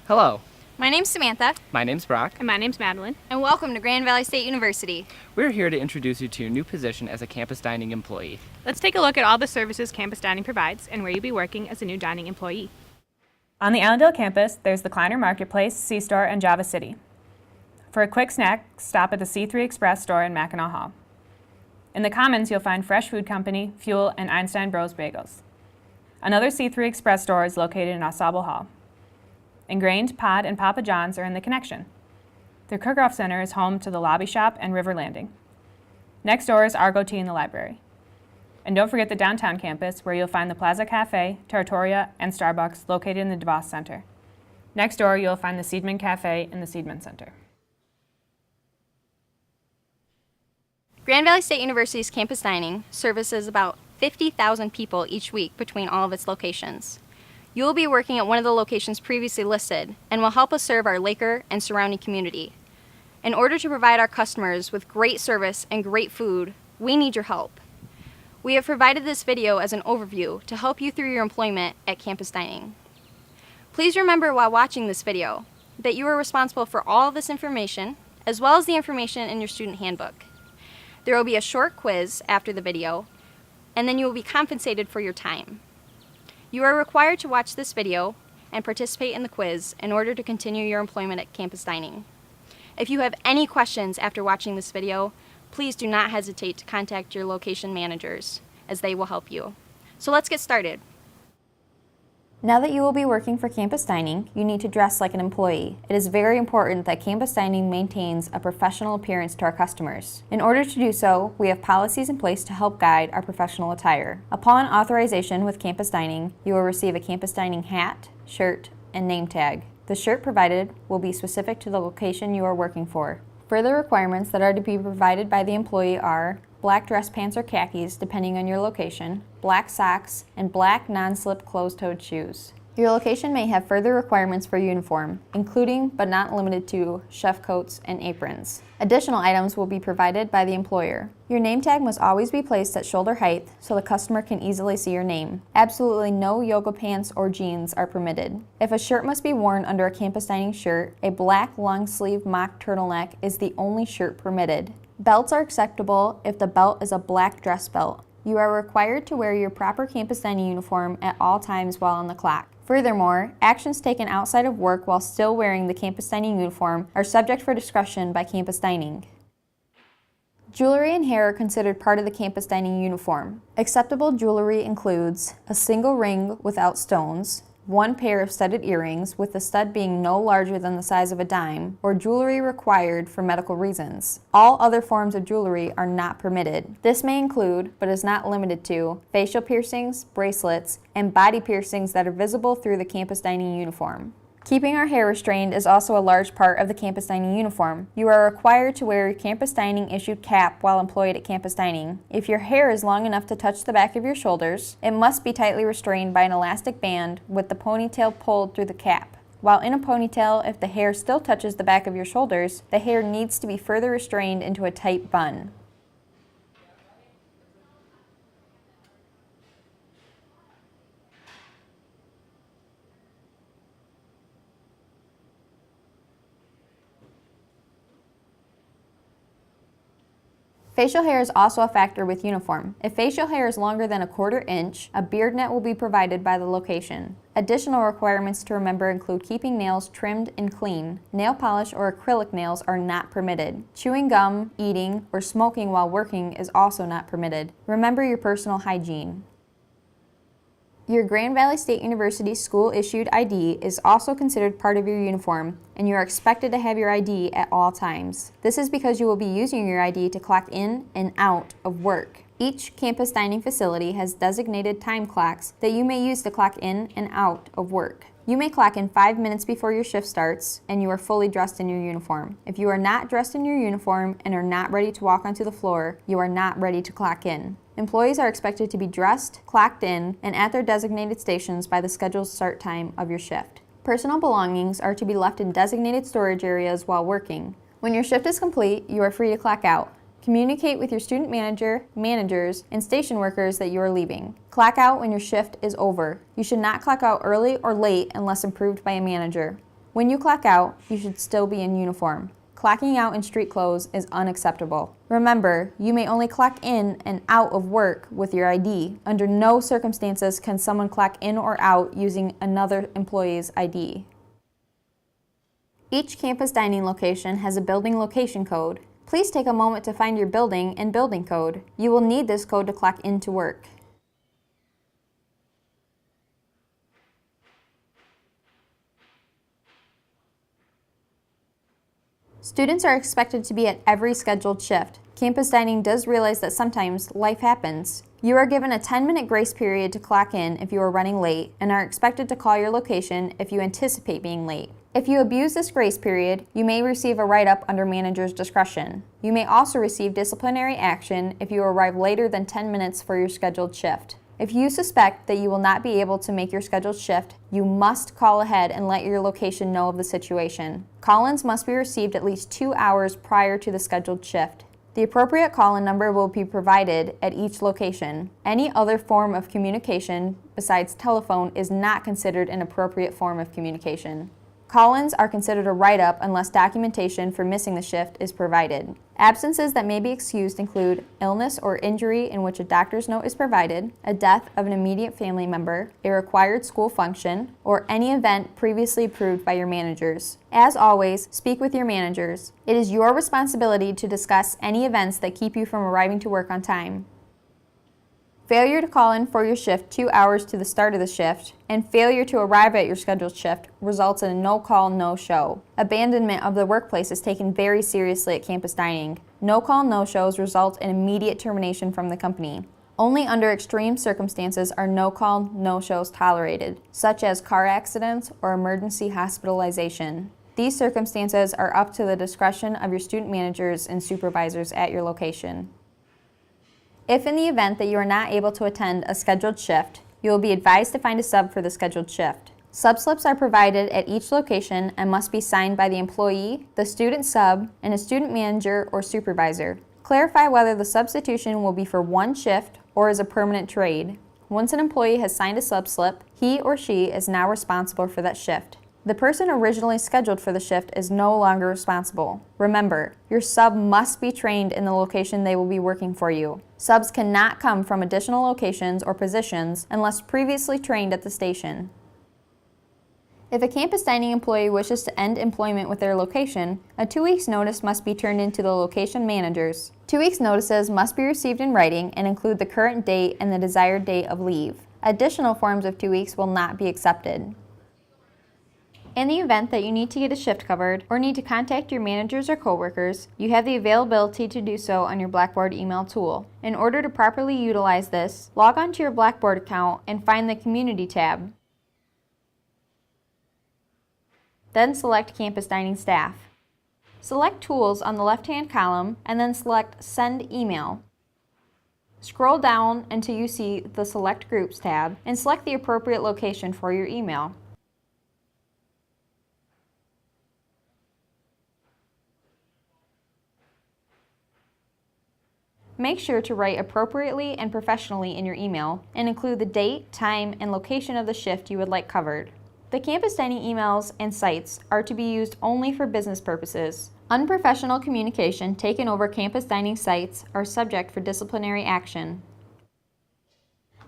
Hello, My name's Samantha, my name's Brock. And my name's Madeline. and welcome to Grand Valley State University. We're here to introduce you to your new position as a campus dining employee. Let's take a look at all the services campus dining provides and where you'll be working as a new dining employee. On the Allendale campus, there's the Kleiner Marketplace, C-Store, and Java City. For a quick snack, stop at the C3 Express store in Mackinac Hall. In the Commons, you'll find Fresh Food Company, Fuel, and Einstein Bros Bagels. Another C3 Express store is located in Ausable Hall. Ingrained, Pod, and Papa John's are in the Connection. The Cook-Off Center is home to the Lobby Shop and River Landing. Next door is Argo Tea in the library. And don't forget the downtown campus, where you'll find the Plaza Cafe, Tartoria, and Starbucks located in the DeVos Center. Next door, you'll find the Seidman Cafe and the Seidman Center. Grand Valley State University's campus dining services about 50,000 people each week between all of its locations. You will be working at one of the locations previously listed and will help us serve our Laker and surrounding community. In order to provide our customers with great service and great food, we need your help. We have provided this video as an overview to help you through your employment at campus dining. Please remember while watching this video that you are responsible for all of this information, as well as the information in your student handbook. There will be a short quiz after the video, and then you will be compensated for your time. You are required to watch this video and participate in the quiz in order to continue your employment at campus dining. If you have any questions after watching this video, please do not hesitate to contact your location managers, as they will help you. So let's get started. Now that you will be working for campus dining, you need to dress like an employee. It is very important that campus dining maintains a professional appearance to our customers. In order to do so, we have policies in place to help guide our professional attire. Upon authorization with campus dining, you will receive a campus dining hat, shirt, and name tag. The shirt provided will be specific to the location you are working for. Further requirements that are to be provided by the employee are black dress pants or khakis, depending on your location, black socks, and black non-slip closed-toed shoes. Your location may have further requirements for uniform, including but not limited to chef coats and aprons. Additional items will be provided by the employer. Your name tag must always be placed at shoulder height so the customer can easily see your name. Absolutely no yoga pants or jeans are permitted. If a shirt must be worn under a campus dining shirt, a black long sleeve mock turtleneck is the only shirt permitted. Belts are acceptable if the belt is a black dress belt. You are required to wear your proper campus dining uniform at all times while on the clock. Furthermore, actions taken outside of work while still wearing the campus dining uniform are subject for discretion by campus dining. Jewelry and hair are considered part of the campus dining uniform. Acceptable jewelry includes a single ring without stones, one pair of studded earrings with the stud being no larger than the size of a dime, or jewelry required for medical reasons. All other forms of jewelry are not permitted. This may include, but is not limited to, facial piercings, bracelets, and body piercings that are visible through the campus dining uniform. Keeping our hair restrained is also a large part of the campus dining uniform. You are required to wear your campus dining issued cap while employed at campus dining. If your hair is long enough to touch the back of your shoulders, it must be tightly restrained by an elastic band with the ponytail pulled through the cap. While in a ponytail, if the hair still touches the back of your shoulders, the hair needs to be further restrained into a tight bun. Facial hair is also a factor with uniform. If facial hair is longer than a quarter inch, a beard net will be provided by the location. Additional requirements to remember include keeping nails trimmed and clean. Nail polish or acrylic nails are not permitted. Chewing gum, eating, or smoking while working is also not permitted. Remember your personal hygiene. Your Grand Valley State University school-issued ID is also considered part of your uniform, and you are expected to have your ID at all times. This is because you will be using your ID to clock in and out of work. Each campus dining facility has designated time clocks that you may use to clock in and out of work. You may clock in 5 minutes before your shift starts, and you are fully dressed in your uniform. If you are not dressed in your uniform and are not ready to walk onto the floor, you are not ready to clock in. Employees are expected to be dressed, clocked in, and at their designated stations by the scheduled start time of your shift. Personal belongings are to be left in designated storage areas while working. When your shift is complete, you are free to clock out. Communicate with your student manager, managers, and station workers that you are leaving. Clock out when your shift is over. You should not clock out early or late unless approved by a manager. When you clock out, you should still be in uniform. Clocking out in street clothes is unacceptable. Remember, you may only clock in and out of work with your ID. Under no circumstances can someone clock in or out using another employee's ID. Each campus dining location has a building location code. Please take a moment to find your building and building code. You will need this code to clock into work. Students are expected to be at every scheduled shift. Campus dining does realize that sometimes life happens. You are given a 10-minute grace period to clock in if you are running late and are expected to call your location if you anticipate being late. If you abuse this grace period, you may receive a write-up under manager's discretion. You may also receive disciplinary action if you arrive later than 10 minutes for your scheduled shift. If you suspect that you will not be able to make your scheduled shift, you must call ahead and let your location know of the situation. Call-ins must be received at least 2 hours prior to the scheduled shift. The appropriate call-in number will be provided at each location. Any other form of communication besides telephone is not considered an appropriate form of communication. Call-ins are considered a write-up unless documentation for missing the shift is provided. Absences that may be excused include illness or injury in which a doctor's note is provided, a death of an immediate family member, a required school function, or any event previously approved by your managers. As always, speak with your managers. It is your responsibility to discuss any events that keep you from arriving to work on time. Failure to call in for your shift 2 hours to the start of the shift and failure to arrive at your scheduled shift results in a no-call, no-show. Abandonment of the workplace is taken very seriously at campus dining. No-call, no-shows result in immediate termination from the company. Only under extreme circumstances are no-call, no-shows tolerated, such as car accidents or emergency hospitalization. These circumstances are up to the discretion of your student managers and supervisors at your location. If in the event that you are not able to attend a scheduled shift, you will be advised to find a sub for the scheduled shift. Sub slips are provided at each location and must be signed by the employee, the student sub, and a student manager or supervisor. Clarify whether the substitution will be for one shift or is a permanent trade. Once an employee has signed a sub slip, he or she is now responsible for that shift. The person originally scheduled for the shift is no longer responsible. Remember, your sub must be trained in the location they will be working for you. Subs cannot come from additional locations or positions unless previously trained at the station. If a campus dining employee wishes to end employment with their location, a 2 weeks notice must be turned in to the location managers. 2 weeks notices must be received in writing and include the current date and the desired date of leave. Additional forms of 2 weeks will not be accepted. In the event that you need to get a shift covered or need to contact your managers or coworkers, you have the availability to do so on your Blackboard email tool. In order to properly utilize this, log on to your Blackboard account and find the Community tab. Then select Campus Dining Staff. Select Tools on the left-hand column and then select Send Email. Scroll down until you see the Select Groups tab and select the appropriate location for your email. Make sure to write appropriately and professionally in your email and include the date, time, and location of the shift you would like covered. The campus dining emails and sites are to be used only for business purposes. Unprofessional communication taken over campus dining sites are subject for disciplinary action.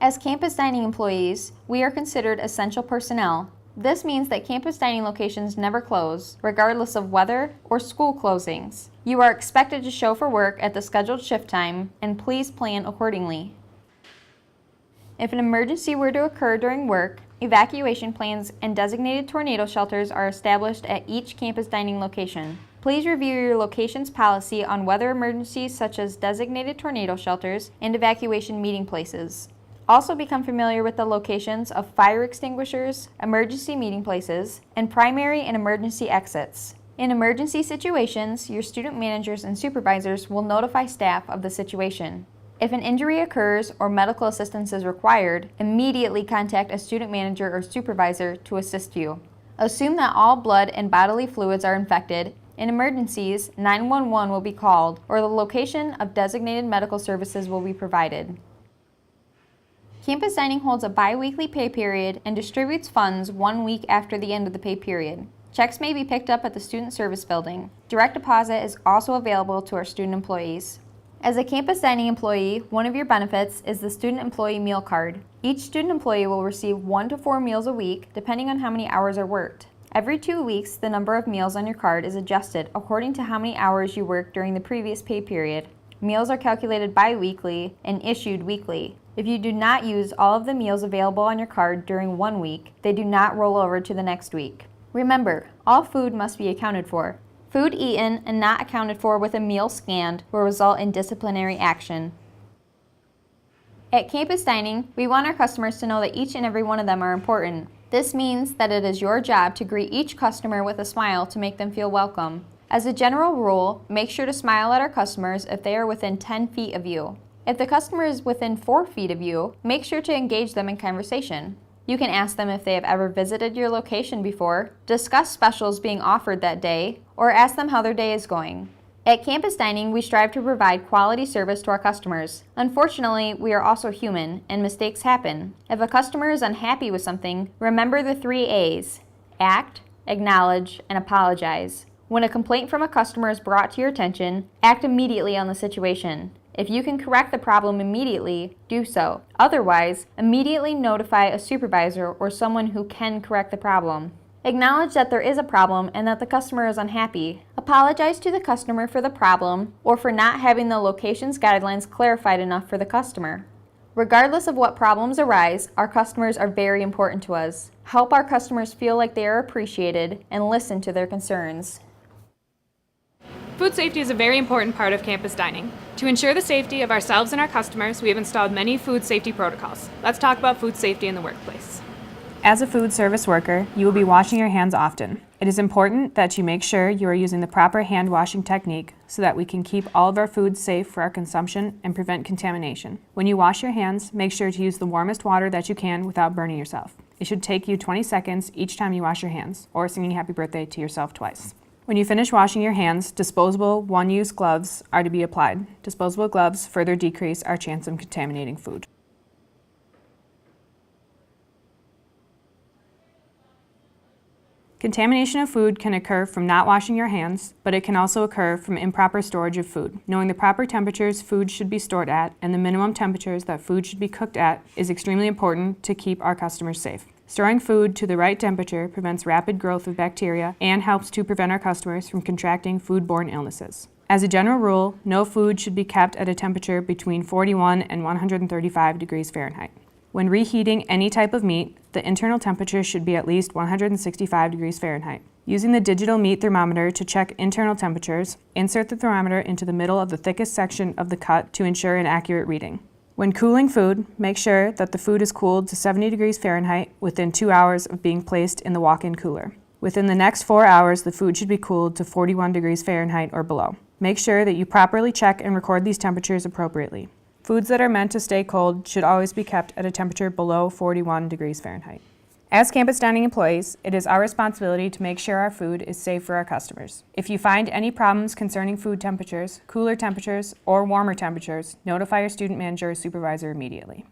As campus dining employees, we are considered essential personnel. This means that campus dining locations never close, regardless of weather or school closings. You are expected to show for work at the scheduled shift time, and please plan accordingly. If an emergency were to occur during work, evacuation plans and designated tornado shelters are established at each campus dining location. Please review your location's policy on weather emergencies such as designated tornado shelters and evacuation meeting places. Also become familiar with the locations of fire extinguishers, emergency meeting places, and primary and emergency exits. In emergency situations, your student managers and supervisors will notify staff of the situation. If an injury occurs or medical assistance is required, immediately contact a student manager or supervisor to assist you. Assume that all blood and bodily fluids are infected. In emergencies, 911 will be called, or the location of designated medical services will be provided. Campus Dining holds a bi-weekly pay period and distributes funds 1 week after the end of the pay period. Checks may be picked up at the Student Service Building. Direct deposit is also available to our student employees. As a campus dining employee, one of your benefits is the Student Employee Meal Card. Each student employee will receive 1 to 4 meals a week, depending on how many hours are worked. Every 2 weeks, the number of meals on your card is adjusted according to how many hours you worked during the previous pay period. Meals are calculated bi-weekly and issued weekly. If you do not use all of the meals available on your card during 1 week, they do not roll over to the next week. Remember, all food must be accounted for. Food eaten and not accounted for with a meal scanned will result in disciplinary action. At Campus Dining, we want our customers to know that each and every one of them are important. This means that it is your job to greet each customer with a smile to make them feel welcome. As a general rule, make sure to smile at our customers if they are within 10 feet of you. If the customer is within 4 feet of you, make sure to engage them in conversation. You can ask them if they have ever visited your location before, discuss specials being offered that day, or ask them how their day is going. At Campus Dining, we strive to provide quality service to our customers. Unfortunately, we are also human, and mistakes happen. If a customer is unhappy with something, remember the 3 A's: act, acknowledge, and apologize. When a complaint from a customer is brought to your attention, act immediately on the situation. If you can correct the problem immediately, do so. Otherwise, immediately notify a supervisor or someone who can correct the problem. Acknowledge that there is a problem and that the customer is unhappy. Apologize to the customer for the problem or for not having the location's guidelines clarified enough for the customer. Regardless of what problems arise, our customers are very important to us. Help our customers feel like they are appreciated and listen to their concerns. Food safety is a very important part of campus dining. To ensure the safety of ourselves and our customers, we have installed many food safety protocols. Let's talk about food safety in the workplace. As a food service worker, you will be washing your hands often. It is important that you make sure you are using the proper hand washing technique so that we can keep all of our food safe for our consumption and prevent contamination. When you wash your hands, make sure to use the warmest water that you can without burning yourself. It should take you 20 seconds each time you wash your hands, or singing happy birthday to yourself twice. When you finish washing your hands, disposable one-use gloves are to be applied. Disposable gloves further decrease our chance of contaminating food. Contamination of food can occur from not washing your hands, but it can also occur from improper storage of food. Knowing the proper temperatures food should be stored at and the minimum temperatures that food should be cooked at is extremely important to keep our customers safe. Storing food to the right temperature prevents rapid growth of bacteria and helps to prevent our customers from contracting foodborne illnesses. As a general rule, no food should be kept at a temperature between 41 and 135 degrees Fahrenheit. When reheating any type of meat, the internal temperature should be at least 165 degrees Fahrenheit. Using the digital meat thermometer to check internal temperatures, insert the thermometer into the middle of the thickest section of the cut to ensure an accurate reading. When cooling food, make sure that the food is cooled to 70 degrees Fahrenheit within 2 hours of being placed in the walk-in cooler. Within the next 4 hours, the food should be cooled to 41 degrees Fahrenheit or below. Make sure that you properly check and record these temperatures appropriately. Foods that are meant to stay cold should always be kept at a temperature below 41 degrees Fahrenheit. As campus dining employees, it is our responsibility to make sure our food is safe for our customers. If you find any problems concerning food temperatures, cooler temperatures, or warmer temperatures, notify your student manager or supervisor immediately.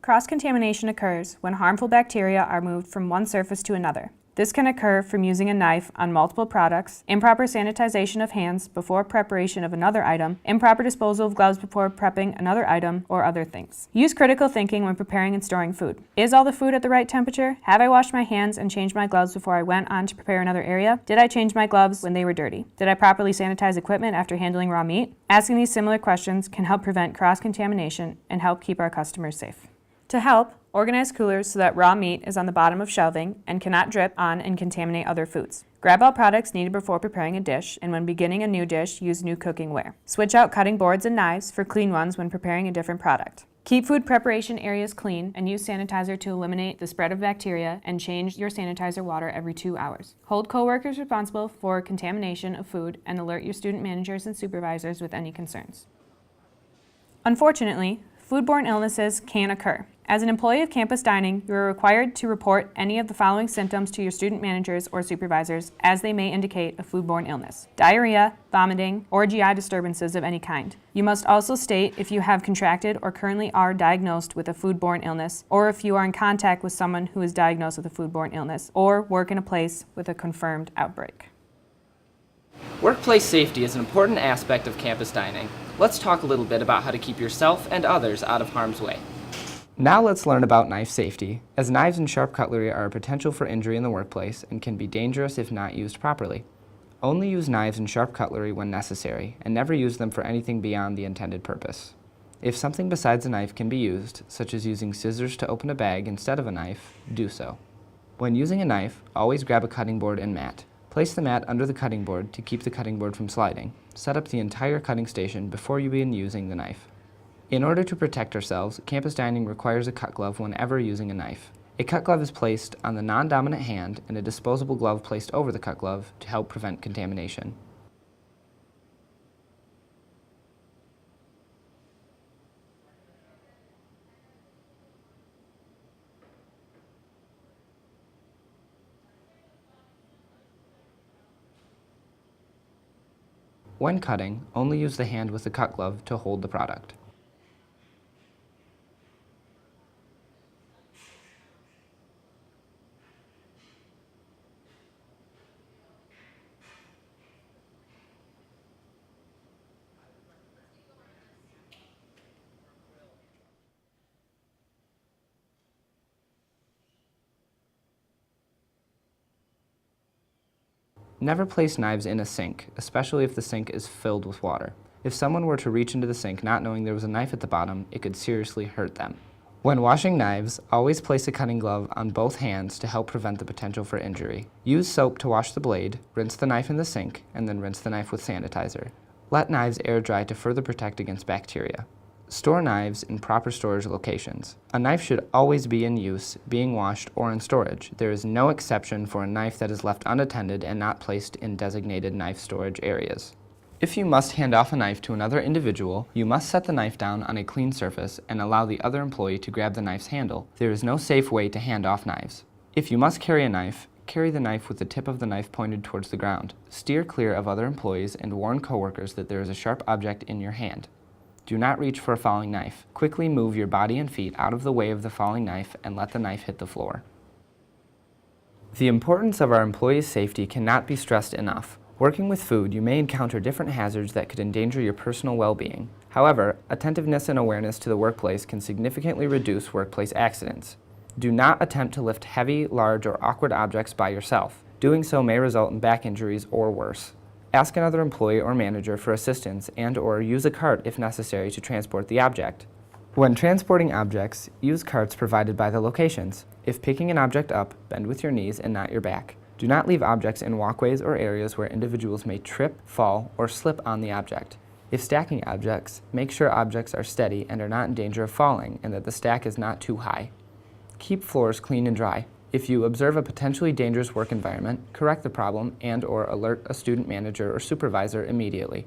Cross-contamination occurs when harmful bacteria are moved from one surface to another. This can occur from using a knife on multiple products, improper sanitization of hands before preparation of another item, improper disposal of gloves before prepping another item, or other things. Use critical thinking when preparing and storing food. Is all the food at the right temperature? Have I washed my hands and changed my gloves before I went on to prepare another area? Did I change my gloves when they were dirty? Did I properly sanitize equipment after handling raw meat? Asking these similar questions can help prevent cross-contamination and help keep our customers safe. To help, organize coolers so that raw meat is on the bottom of shelving and cannot drip on and contaminate other foods. Grab all products needed before preparing a dish, and when beginning a new dish, use new cooking ware. Switch out cutting boards and knives for clean ones when preparing a different product. Keep food preparation areas clean and use sanitizer to eliminate the spread of bacteria, and change your sanitizer water every 2 hours. Hold coworkers responsible for contamination of food and alert your student managers and supervisors with any concerns. Unfortunately, foodborne illnesses can occur. As an employee of campus dining, you are required to report any of the following symptoms to your student managers or supervisors, as they may indicate a foodborne illness: diarrhea, vomiting, or GI disturbances of any kind. You must also state if you have contracted or currently are diagnosed with a foodborne illness, or if you are in contact with someone who is diagnosed with a foodborne illness, or work in a place with a confirmed outbreak. Workplace safety is an important aspect of campus dining. Let's talk a little bit about how to keep yourself and others out of harm's way. Now let's learn about knife safety, as knives and sharp cutlery are a potential for injury in the workplace and can be dangerous if not used properly. Only use knives and sharp cutlery when necessary, and never use them for anything beyond the intended purpose. If something besides a knife can be used, such as using scissors to open a bag instead of a knife, do so. When using a knife, always grab a cutting board and mat. Place the mat under the cutting board to keep the cutting board from sliding. Set up the entire cutting station before you begin using the knife. In order to protect ourselves, campus dining requires a cut glove whenever using a knife. A cut glove is placed on the non-dominant hand and a disposable glove placed over the cut glove to help prevent contamination. When cutting, only use the hand with the cut glove to hold the product. Never place knives in a sink, especially if the sink is filled with water. If someone were to reach into the sink not knowing there was a knife at the bottom, it could seriously hurt them. When washing knives, always place a cutting glove on both hands to help prevent the potential for injury. Use soap to wash the blade, rinse the knife in the sink, and then rinse the knife with sanitizer. Let knives air dry to further protect against bacteria. Store knives in proper storage locations. A knife should always be in use, being washed, or in storage. There is no exception for a knife that is left unattended and not placed in designated knife storage areas. If you must hand off a knife to another individual, you must set the knife down on a clean surface and allow the other employee to grab the knife's handle. There is no safe way to hand off knives. If you must carry a knife, carry the knife with the tip of the knife pointed towards the ground. Steer clear of other employees and warn coworkers that there is a sharp object in your hand. Do not reach for a falling knife. Quickly move your body and feet out of the way of the falling knife and let the knife hit the floor. The importance of our employees' safety cannot be stressed enough. Working with food, you may encounter different hazards that could endanger your personal well-being. However, attentiveness and awareness to the workplace can significantly reduce workplace accidents. Do not attempt to lift heavy, large, or awkward objects by yourself. Doing so may result in back injuries or worse. Ask another employee or manager for assistance and/or use a cart if necessary to transport the object. When transporting objects, use carts provided by the locations. If picking an object up, bend with your knees and not your back. Do not leave objects in walkways or areas where individuals may trip, fall, or slip on the object. If stacking objects, make sure objects are steady and are not in danger of falling and that the stack is not too high. Keep floors clean and dry. If you observe a potentially dangerous work environment, correct the problem and/or alert a student manager or supervisor immediately.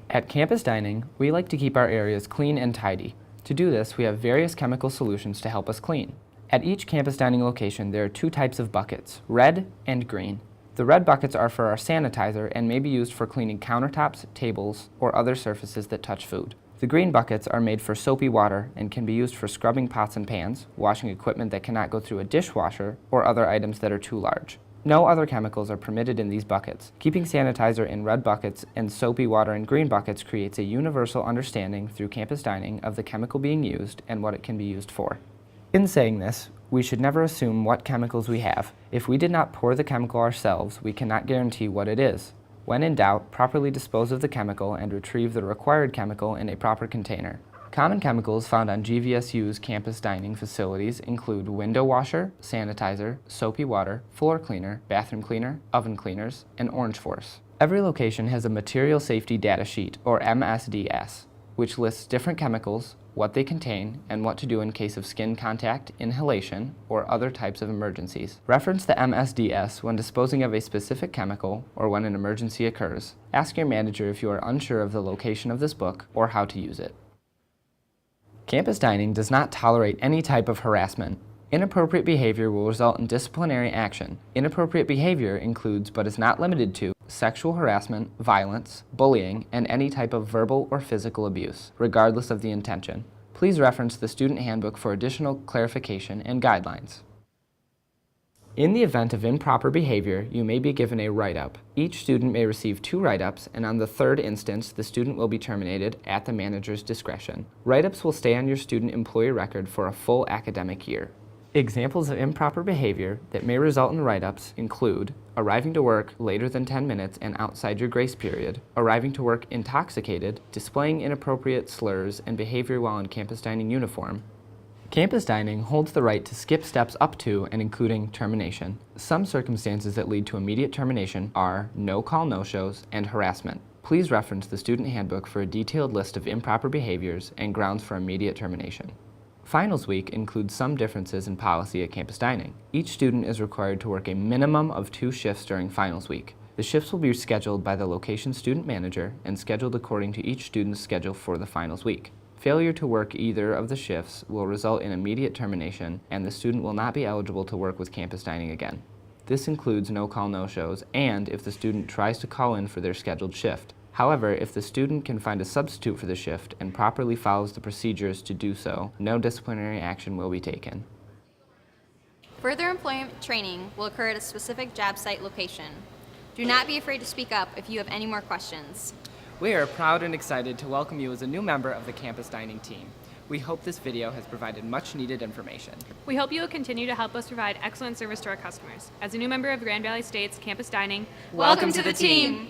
At Campus Dining, we like to keep our areas clean and tidy. To do this, we have various chemical solutions to help us clean. At each Campus Dining location, there are two types of buckets, red and green. The red buckets are for our sanitizer and may be used for cleaning countertops, tables, or other surfaces that touch food. The green buckets are made for soapy water and can be used for scrubbing pots and pans, washing equipment that cannot go through a dishwasher, or other items that are too large. No other chemicals are permitted in these buckets. Keeping sanitizer in red buckets and soapy water in green buckets creates a universal understanding through Campus Dining of the chemical being used and what it can be used for. In saying this, we should never assume what chemicals we have. If we did not pour the chemical ourselves, we cannot guarantee what it is. When in doubt, properly dispose of the chemical and retrieve the required chemical in a proper container. Common chemicals found on GVSU's campus dining facilities include window washer, sanitizer, soapy water, floor cleaner, bathroom cleaner, oven cleaners, and Orange Force. Every location has a Material Safety Data Sheet, or MSDS, which lists different chemicals, what they contain, and what to do in case of skin contact, inhalation, or other types of emergencies. Reference the MSDS when disposing of a specific chemical or when an emergency occurs. Ask your manager if you are unsure of the location of this book or how to use it. Campus dining does not tolerate any type of harassment. Inappropriate behavior will result in disciplinary action. Inappropriate behavior includes, but is not limited to, sexual harassment, violence, bullying, and any type of verbal or physical abuse, regardless of the intention. Please reference the student handbook for additional clarification and guidelines. In the event of improper behavior, you may be given a write-up. Each student may receive 2 write-ups, and on the 3rd instance, the student will be terminated at the manager's discretion. Write-ups will stay on your student employee record for a full academic year. Examples of improper behavior that may result in write-ups include arriving to work later than 10 minutes and outside your grace period, arriving to work intoxicated, displaying inappropriate slurs and behavior while in campus dining uniform. Campus dining holds the right to skip steps up to and including termination. Some circumstances that lead to immediate termination are no-call no-shows and harassment. Please reference the student handbook for a detailed list of improper behaviors and grounds for immediate termination. Finals week includes some differences in policy at campus dining. Each student is required to work a minimum of 2 shifts during finals week. The shifts will be scheduled by the location student manager and scheduled according to each student's schedule for the finals week. Failure to work either of the shifts will result in immediate termination, and the student will not be eligible to work with campus dining again. This includes no-call no-shows and if the student tries to call in for their scheduled shift. However, if the student can find a substitute for the shift and properly follows the procedures to do so, no disciplinary action will be taken. Further employment training will occur at a specific job site location. Do not be afraid to speak up if you have any more questions. We are proud and excited to welcome you as a new member of the campus dining team. We hope this video has provided much needed information. We hope you will continue to help us provide excellent service to our customers. As a new member of Grand Valley State's campus dining, Welcome to the team.